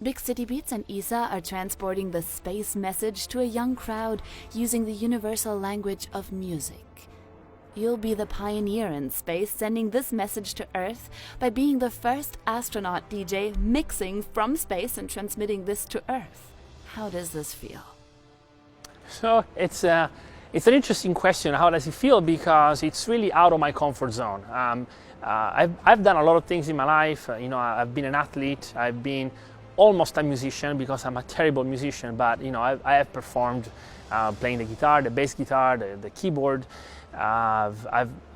BigCityBeats and ESA are transporting the space message to a young crowd using the universal language of music. You'll be the pioneer in space, sending this message to Earth by being the first astronaut DJ mixing from space and transmitting this to Earth. How does this feel? So it's an interesting question. How does it feel? Because it's really out of my comfort zone. I've done a lot of things in my life. I've been an athlete. I've been almost a musician because I'm a terrible musician. But I have performed playing the guitar, the bass guitar, the keyboard. I'm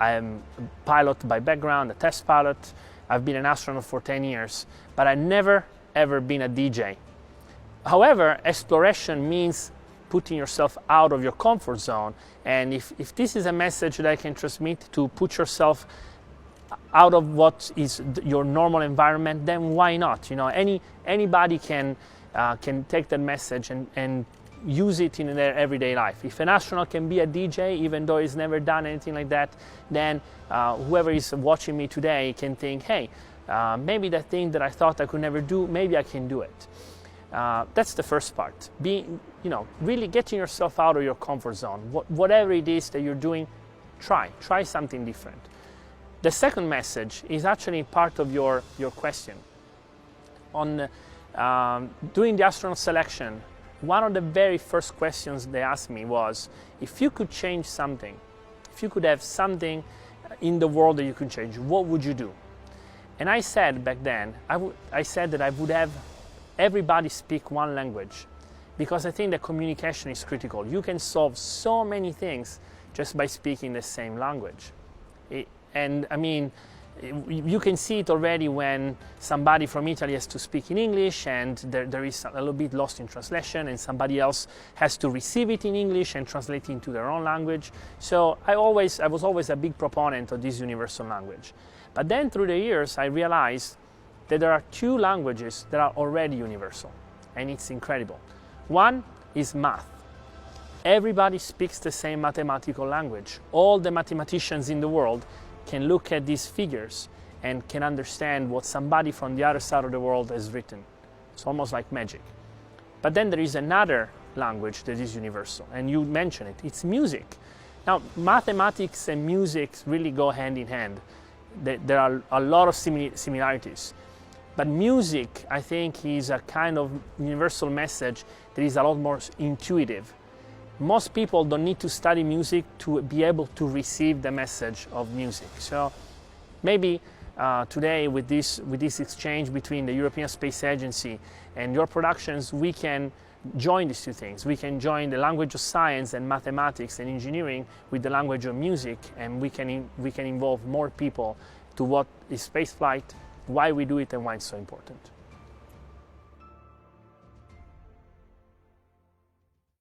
a pilot by background, a test pilot. I've been an astronaut for 10 years, but I've never ever been a DJ. However, exploration means putting yourself out of your comfort zone. And if this is a message that I can transmit, to put yourself out of what is your normal environment, then why not? Anybody can take that message and use it in their everyday life. If an astronaut can be a DJ, even though he's never done anything like that, then whoever is watching me today can think, hey, maybe that thing that I thought I could never do, maybe I can do it. That's the first part. Really getting yourself out of your comfort zone. Whatever it is that you're doing, try something different. The second message is actually part of your question. On doing the astronaut selection, one of the very first questions they asked me was, if you could change something, if you could have something in the world that you could change, what would you do? And I said back then, I said that I would have everybody speak one language, because I think that communication is critical. You can solve so many things just by speaking the same language. You can see it already when somebody from Italy has to speak in English and there is a little bit lost in translation, and somebody else has to receive it in English and translate it into their own language. So I was always a big proponent of this universal language. But then through the years, I realized that there are two languages that are already universal, and it's incredible. One is math. Everybody speaks the same mathematical language. All the mathematicians in the world can look at these figures and can understand what somebody from the other side of the world has written. It's almost like magic. But then there is another language that is universal, and you mentioned it, it's music. Now, mathematics and music really go hand in hand. There are a lot of similarities. But music, I think, is a kind of universal message that is a lot more intuitive. Most people don't need to study music to be able to receive the message of music. So maybe today with this exchange between the European Space Agency and your productions, we can join these two things. We can join the language of science and mathematics and engineering with the language of music, and we can involve more people to what is spaceflight, why we do it, and why it's so important.